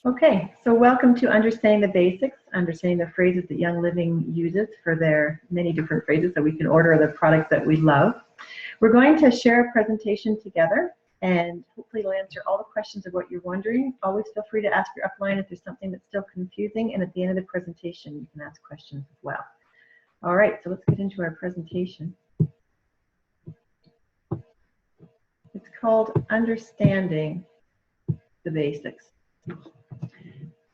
Okay, so welcome to Understanding the Basics, understanding the phrases that Young Living uses for their many different phrases so we can order the products that we love. We're going to share a presentation together and hopefully it'll answer all the questions of what you're wondering. Always feel free to ask your upline if there's something that's still confusing, and at the end of the presentation you can ask questions as well. All right, so let's get into our presentation. It's called Understanding the Basics.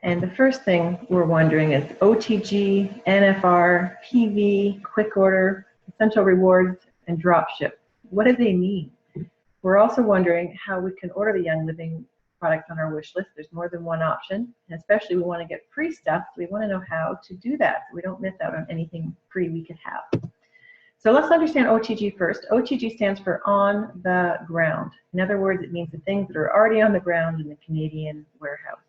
And the first thing we're wondering is OTG, NFR, PV, quick order, essential rewards, and dropship. What do they mean? We're also wondering how we can order the Young Living products on our wish list. There's more than one option, and especially we want to get free stuff, so we want to know how to do that so we don't miss out on anything free we could have. So let's understand OTG first. OTG stands for on the ground. In other words, it means the things that are already on the ground in the Canadian warehouse.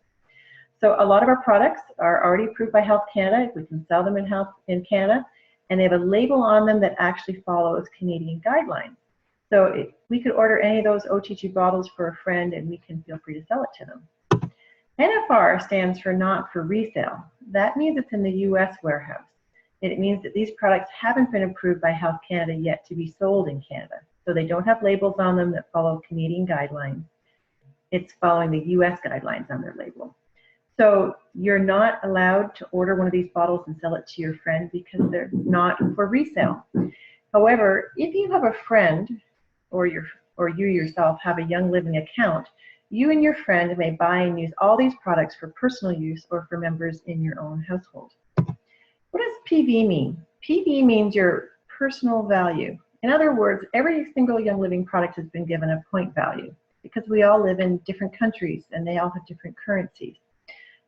So a lot of our products are already approved by Health Canada. We can sell them in Canada, and they have a label on them that actually follows Canadian guidelines. So we could order any of those OTG bottles for a friend, and we can feel free to sell it to them. NFR stands for not for resale. That means it's in the U.S. warehouse. It means that these products haven't been approved by Health Canada yet to be sold in Canada. So they don't have labels on them that follow Canadian guidelines. It's following the U.S. guidelines on their label. So you're not allowed to order one of these bottles and sell it to your friend because they're not for resale. However, if you have a friend or you yourself have a Young Living account, you and your friend may buy and use all these products for personal use or for members in your own household. What does PV mean? PV means your personal value. In other words, every single Young Living product has been given a point value because we all live in different countries and they all have different currencies.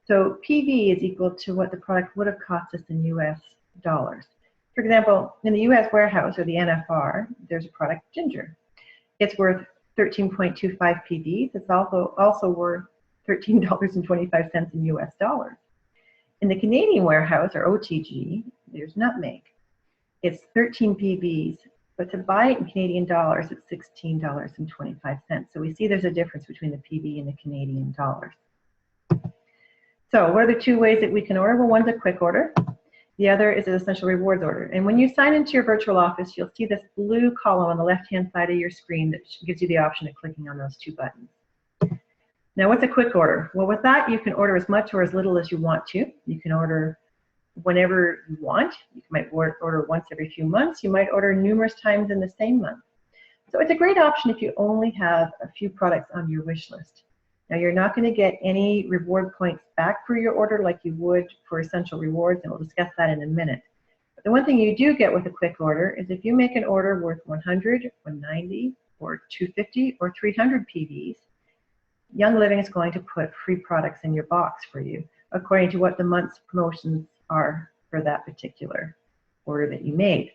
So PV is equal to what the product would have cost us in US dollars. For example, in the US warehouse, or the NFR, there's a product, Ginger. It's worth 13.25 PVs. It's also worth $13.25 in US dollars. In the Canadian warehouse, or OTG, there's Nutmeg. It's 13 PVs, but to buy it in Canadian dollars, it's $16.25. So we see there's a difference between the PV and the Canadian dollars. So what are the two ways that we can order? Well, one's a quick order. The other is an essential rewards order. And when you sign into your virtual office, you'll see this blue column on the left-hand side of your screen that gives you the option of clicking on those two buttons. Now, what's a quick order? Well, with that, you can order as much or as little as you want to. You can order whenever you want. You might order once every few months. You might order numerous times in the same month. So it's a great option if you only have a few products on your wish list. Now, you're not going to get any reward points back for your order like you would for essential rewards, and we'll discuss that in a minute. But the one thing you do get with a quick order is if you make an order worth 100, 190, or 250, or 300 PVs, Young Living is going to put free products in your box for you, according to what the month's promotions are for that particular order that you made.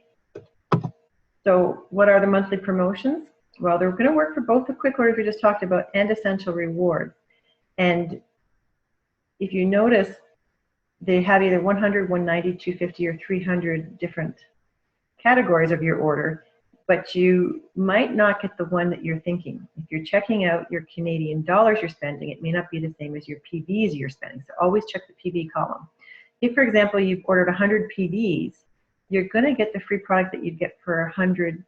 So what are the monthly promotions? Well, they're going to work for both the quick orders we just talked about and essential rewards. And if you notice, they have either 100, 190, 250, or 300 different categories of your order, but you might not get the one that you're thinking. If you're checking out your Canadian dollars you're spending, it may not be the same as your PVs you're spending. So always check the PV column. If, for example, you've ordered 100 PVs, you're going to get the free product that you'd get for 100,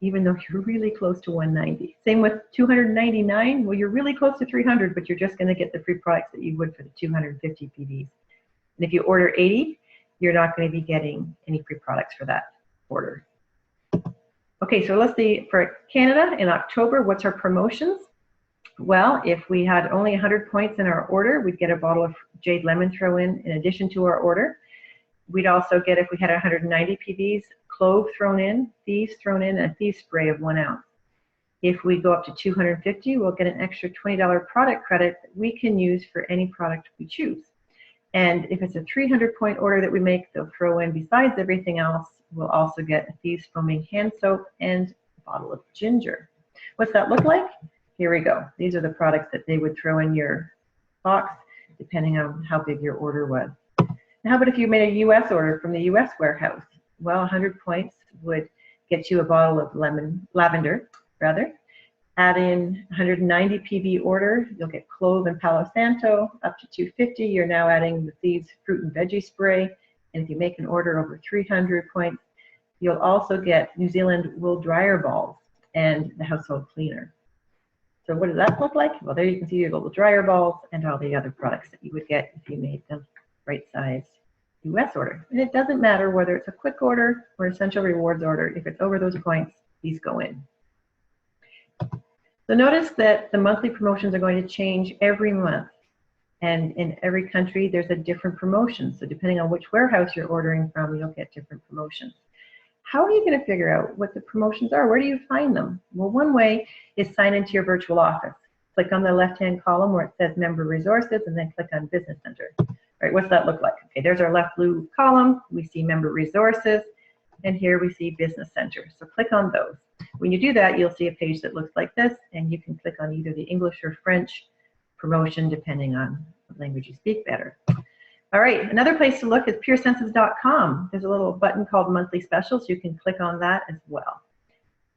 even though you're really close to 190. Same with 299. Well, you're really close to 300, but you're just going to get the free products that you would for the 250 PVs. And if you order 80, you're not going to be getting any free products for that order. Okay, so let's see, for Canada in October, what's our promotions? Well, if we had only 100 points in our order, we'd get a bottle of Jade Lemon throw in addition to our order. We'd also get, if we had 190 PVs, clove thrown in, thieves thrown in, and a thief spray of 1 ounce. If we go up to 250, we'll get an extra $20 product credit that we can use for any product we choose. And if it's a 300-point order that we make, they'll throw in, besides everything else, we'll also get a Thieves Foaming hand soap and a bottle of ginger. What's that look like? Here we go. These are the products that they would throw in your box, depending on how big your order was. Now, how about if you made a U.S. order from the U.S. warehouse? Well, 100 points would get you a bottle of lavender, Add in 190 PV order, you'll get clove and Palo Santo. Up to 250, you're now adding the Thieves fruit and veggie spray. And if you make an order over 300 points, you'll also get New Zealand wool dryer balls and the household cleaner. So what does that look like? Well, there you can see your little dryer balls and all the other products that you would get if you made the right size US order. And it doesn't matter whether it's a quick order or essential rewards order. If it's over those points, these go in. So notice that the monthly promotions are going to change every month. And in every country, there's a different promotion. So depending on which warehouse you're ordering from, you'll get different promotions. How are you going to figure out what the promotions are? Where do you find them? Well, one way is sign into your virtual office. Click on the left-hand column where it says Member Resources, and then click on Business Center. All right, what's that look like? Okay, there's our left blue column. We see Member Resources, and here we see Business Center. So click on those. When you do that, you'll see a page that looks like this, and you can click on either the English or French promotion, depending on what language you speak better. All right, another place to look is puresenses.com. There's a little button called Monthly Specials. You can click on that as well.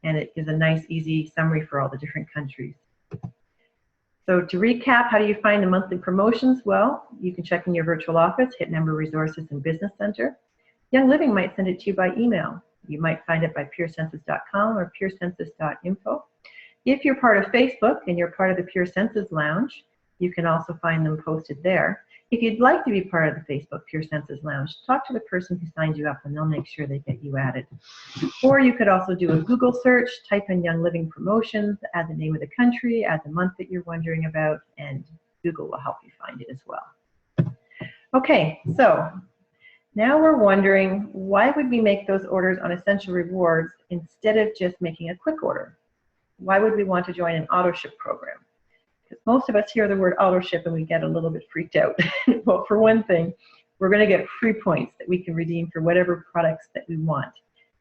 And it gives a nice, easy summary for all the different countries. So to recap, how do you find the monthly promotions? Well, you can check in your virtual office, hit Member Resources and Business Center. Young Living might send it to you by email. You might find it by puresenses.com or puresenses.info. If you're part of Facebook and you're part of the Pure Senses Lounge, you can also find them posted there. If you'd like to be part of the Facebook Pure Senses Lounge, talk to the person who signed you up and they'll make sure they get you added. Or you could also do a Google search, type in Young Living Promotions, add the name of the country, add the month that you're wondering about, and Google will help you find it as well. Okay, so now we're wondering, why would we make those orders on Essential Rewards instead of just making a quick order? Why would we want to join an auto ship program? Because most of us hear the word auto ship and we get a little bit freaked out. Well, for one thing, we're going to get free points that we can redeem for whatever products that we want.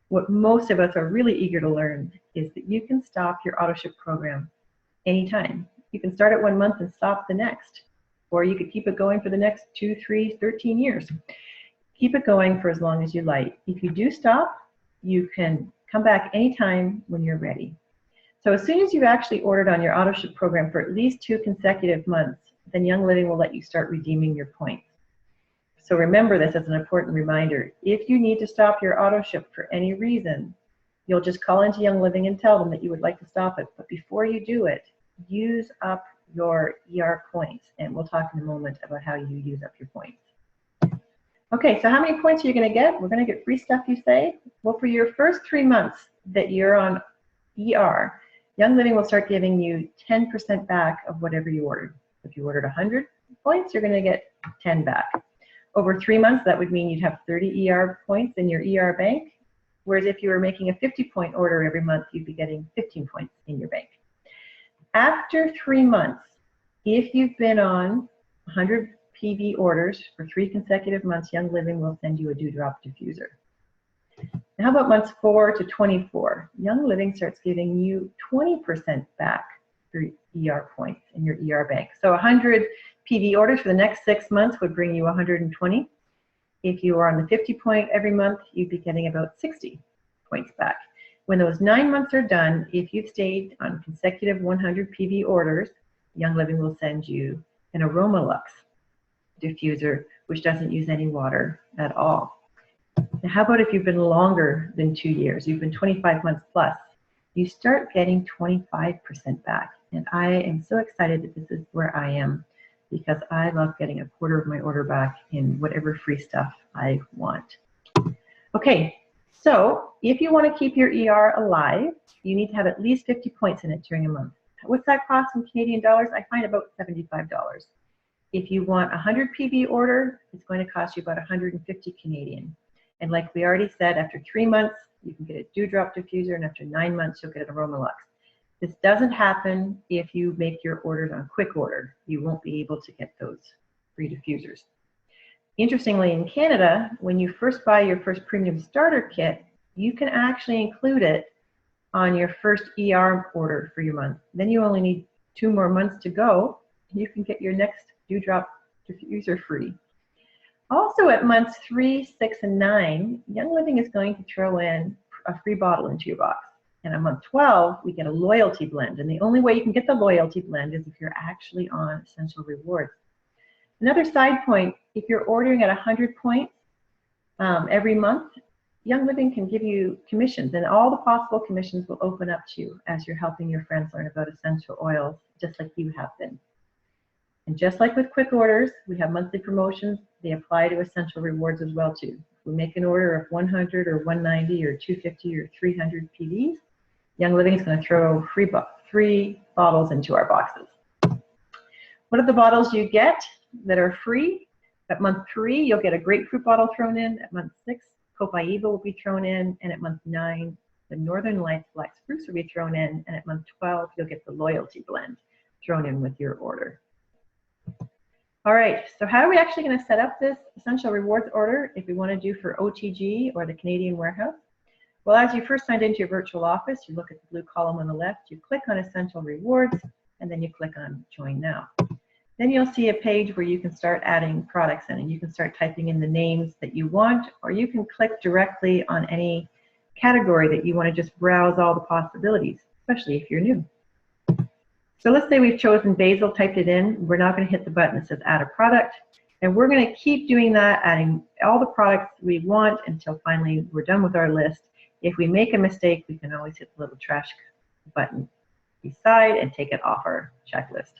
What most of us are really eager to learn is that you can stop your auto ship program anytime. You can start it 1 month and stop the next. Or you could keep it going for the next 2, 3, 13 years. Keep it going for as long as you like. If you do stop, you can come back anytime when you're ready. So as soon as you've actually ordered on your auto ship program for at least 2 consecutive months, then Young Living will let you start redeeming your points. So remember this as an important reminder. If you need to stop your auto ship for any reason, you'll just call into Young Living and tell them that you would like to stop it. But before you do it, use up your ER points. And we'll talk in a moment about how you use up your points. Okay, so how many points are you going to get? We're going to get free stuff, you say? Well, for your first 3 months that you're on ER, Young Living will start giving you 10% back of whatever you ordered. If you ordered 100 points, you're going to get 10 back. Over 3 months, that would mean you'd have 30 ER points in your ER bank, whereas if you were making a 50-point order every month, you'd be getting 15 points in your bank. After 3 months, if you've been on 100 PV orders for 3 consecutive months, Young Living will send you a dewdrop diffuser. Now, how about months 4 to 24? Young Living starts giving you 20% back for ER points in your ER bank. So 100 PV orders for the next 6 months would bring you 120. If you are on the 50 point every month, you'd be getting about 60 points back. When those 9 months are done, if you've stayed on consecutive 100 PV orders, Young Living will send you an Aromalux diffuser, which doesn't use any water at all. Now, how about if you've been longer than 2 years? You've been 25 months plus. You start getting 25% back. And I am so excited that this is where I am, because I love getting a quarter of my order back in whatever free stuff I want. Okay, so if you want to keep your ER alive, you need to have at least 50 points in it during a month. What's that cost in Canadian dollars? I find about $75. If you want a 100 PV order, it's going to cost you about 150 Canadian. And like we already said, after 3 months, you can get a dewdrop diffuser, and after 9 months, you'll get an Aromalux. This doesn't happen if you make your orders on quick order. You won't be able to get those free diffusers. Interestingly, in Canada, when you first buy your first premium starter kit, you can actually include it on your first ER order for your month. Then you only need 2 more months to go, and you can get your next dewdrop diffuser free. Also at months 3, 6, and 9, Young Living is going to throw in a free bottle into your box. And on month 12, we get a loyalty blend. And the only way you can get the loyalty blend is if you're actually on Essential Rewards. Another side point, if you're ordering at 100 points every month, Young Living can give you commissions, and all the possible commissions will open up to you as you're helping your friends learn about essential oils, just like you have been. And just like with quick orders, we have monthly promotions. They apply to Essential Rewards as well too. If we make an order of 100 or 190 or 250 or 300 PVs, Young Living is going to throw free bottles into our boxes. What are the bottles you get that are free? At month 3, you'll get a grapefruit bottle thrown in. At month 6, Copaiba will be thrown in. And at month 9, the Northern Lights Black Spruce will be thrown in. And at month 12, you'll get the Loyalty Blend thrown in with your order. All right, so how are we actually going to set up this Essential Rewards order if we want to do for OTG or the Canadian warehouse? Well, as you first signed into your virtual office, you look at the blue column on the left, you click on Essential Rewards, and then you click on Join Now. Then you'll see a page where you can start adding products in, and you can start typing in the names that you want, or you can click directly on any category that you want to just browse all the possibilities, especially if you're new. So let's say we've chosen basil, typed it in. We're now going to hit the button that says Add a Product, and we're going to keep doing that, adding all the products we want until finally we're done with our list. If we make a mistake, we can always hit the little trash button beside and take it off our checklist.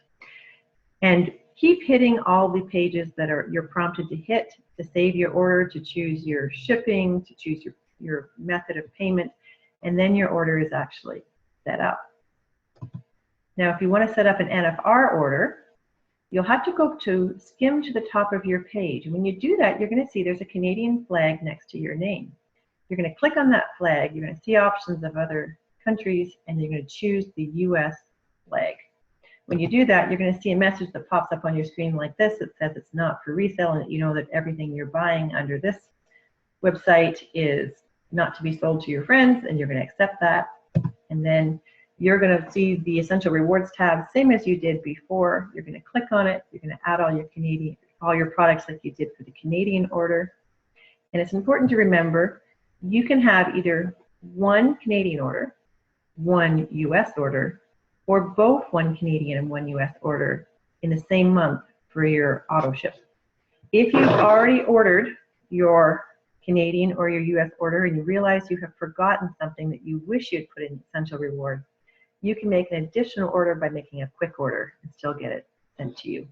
And keep hitting all the pages that you're prompted to hit to save your order, to choose your shipping, to choose your method of payment, and then your order is actually set up. Now, if you want to set up an NFR order, you'll have to go to skim to the top of your page. And when you do that, you're going to see there's a Canadian flag next to your name. You're going to click on that flag, you're going to see options of other countries, and you're going to choose the US flag. When you do that, you're going to see a message that pops up on your screen like this that says it's not for resale, and that you know that everything you're buying under this website is not to be sold to your friends, and you're going to accept that. And then you're going to see the Essential Rewards tab, same as you did before. You're going to click on it. You're going to add all your products like you did for the Canadian order. And it's important to remember, you can have either one Canadian order, one US order, or both one Canadian and one US order in the same month for your auto ship. If you've already ordered your Canadian or your US order and you realize you have forgotten something that you wish you'd put in Essential Rewards, you can make an additional order by making a quick order and still get it sent to you.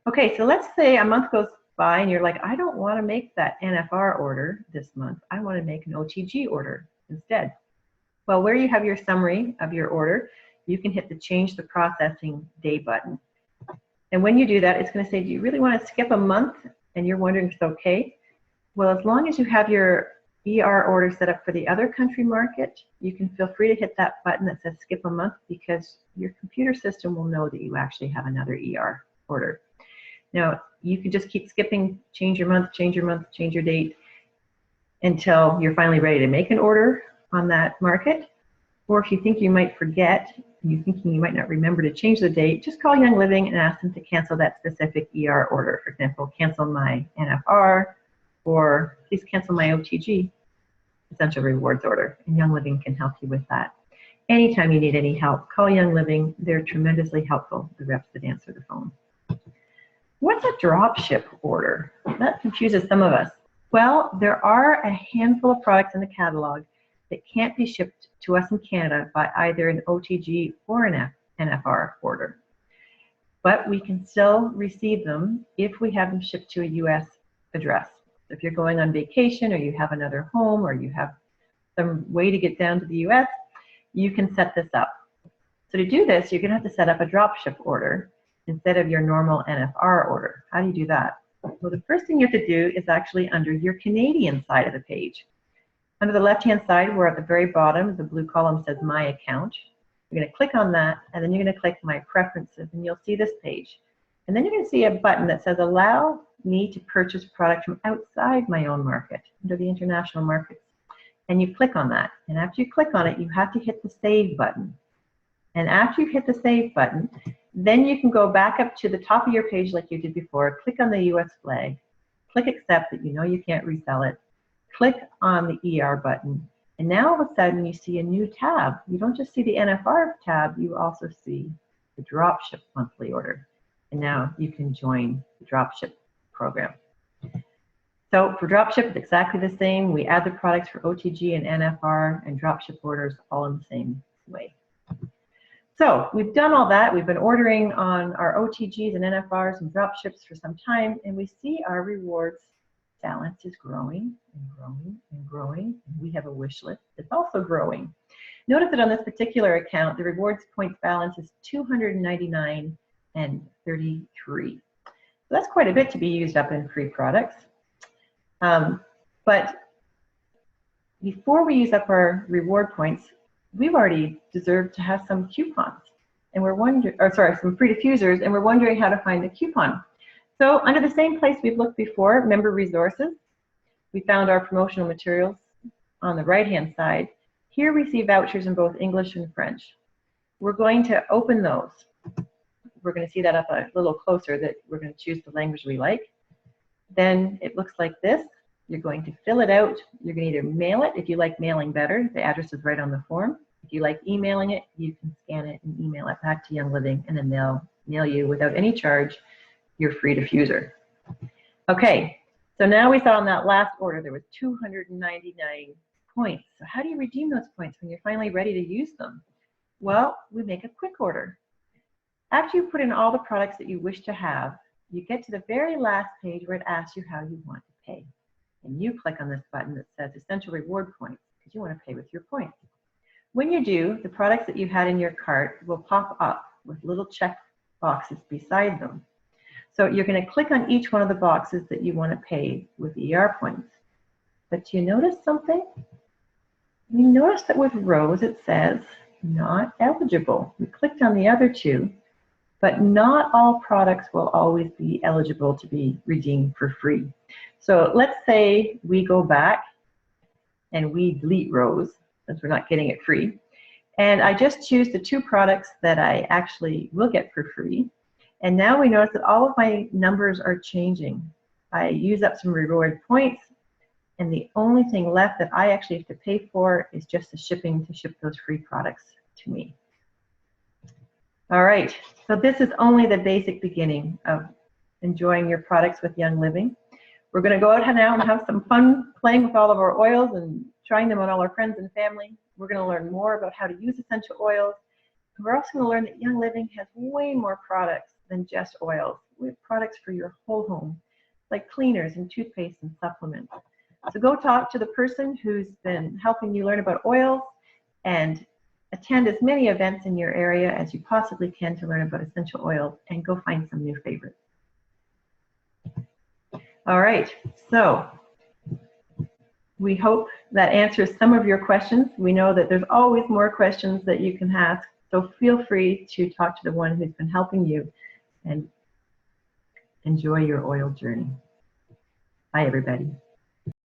Okay, so let's say a month goes by and you're like, I don't want to make that NFR order this month. I want to make an OTG order instead. Well, where you have your summary of your order, you can hit the Change the Processing Day button. And when you do that, it's going to say, do you really want to skip a month? And you're wondering if it's okay. Well, as long as you have your ER order set up for the other country market, you can feel free to hit that button that says skip a month, because your computer system will know that you actually have another ER order. Now, you can just keep skipping, change your month, change your date until you're finally ready to make an order on that market. Or if you think you might forget, and you're thinking you might not remember to change the date, just call Young Living and ask them to cancel that specific ER order. For example, cancel my NFR, or please cancel my OTG Essential Rewards order, and Young Living can help you with that. Anytime you need any help, call Young Living. They're tremendously helpful, the reps that answer the phone. What's a drop ship order? That confuses some of us. Well, there are a handful of products in the catalog that can't be shipped to us in Canada by either an OTG or an NFR order. But we can still receive them if we have them shipped to a US address. If you're going on vacation, or you have another home, or you have some way to get down to the US, you can set this up. So to do this, you're going to have to set up a drop ship order instead of your normal NFR order. How do you do that? Well, the first thing you have to do is actually under your Canadian side of the page. Under the left-hand side, we're at the very bottom, the blue column says My Account. You're going to click on that, and then you're going to click My Preferences, and you'll see this page. And then you're going to see a button that says Allow me to purchase products from outside my own market, under the international markets. And you click on that. And after you click on it, you have to hit the Save button. And after you hit the Save button, then you can go back up to the top of your page like you did before, click on the US flag, click Accept that you know you can't resell it, click on the ER button, And now all of a sudden you see a new tab. You don't just see the NFR tab, you also see the dropship monthly order. And now you can join the dropship program. So for dropship, it's exactly the same. We add the products for OTG and NFR and dropship orders all in the same way. So we've done all that. We've been ordering on our OTGs and NFRs and dropships for some time, and we see our rewards balance is growing and growing and growing. And we have a wish list that's also growing. Notice that on this particular account, the rewards points balance is 299.33. So that's quite a bit to be used up in free products. But before we use up our reward points, we've already deserved to have some coupons, and we're wondering, or sorry, some free diffusers, and we're wondering how to find the coupon. So under the same place we've looked before, member resources, we found our promotional materials on the right-hand side. Here we see vouchers in both English and French. We're going to open those. We're going to see that up a little closer, that we're going to choose the language we like. Then it looks like this. You're going to fill it out. You're going to either mail it if you like mailing better. The address is right on the form. If you like emailing it, you can scan it and email it back to Young Living, and then they'll mail you without any charge your free diffuser. Okay, so now we saw in that last order there was 299 points. So how do you redeem those points when you're finally ready to use them? Well, we make a quick order. After you put in all the products that you wish to have, you get to the very last page where it asks you how you want to pay. And you click on this button that says Essential Reward Points, because you want to pay with your points. When you do, the products that you had in your cart will pop up with little check boxes beside them. So you're going to click on each one of the boxes that you want to pay with ER points. But do you notice something? You notice that with Rose it says not eligible. We clicked on the other two, but not all products will always be eligible to be redeemed for free. So let's say we go back and we delete Rose, since we're not getting it free. And I just choose the two products that I actually will get for free. And now we notice that all of my numbers are changing. I use up some reward points, and the only thing left that I actually have to pay for is just the shipping to ship those free products to me. All right, so this is only the basic beginning of enjoying your products with Young Living. We're going to go out now and have some fun playing with all of our oils and trying them on all our friends and family. We're going to learn more about how to use essential oils. We're also going to learn that Young Living has way more products than just oils. We have products for your whole home, like cleaners and toothpaste and supplements. So go talk to the person who's been helping you learn about oils, and attend as many events in your area as you possibly can to learn about essential oils, and go find some new favorites. All right, so we hope that answers some of your questions. We know that there's always more questions that you can ask, so feel free to talk to the one who's been helping you, and enjoy your oil journey. Bye, everybody.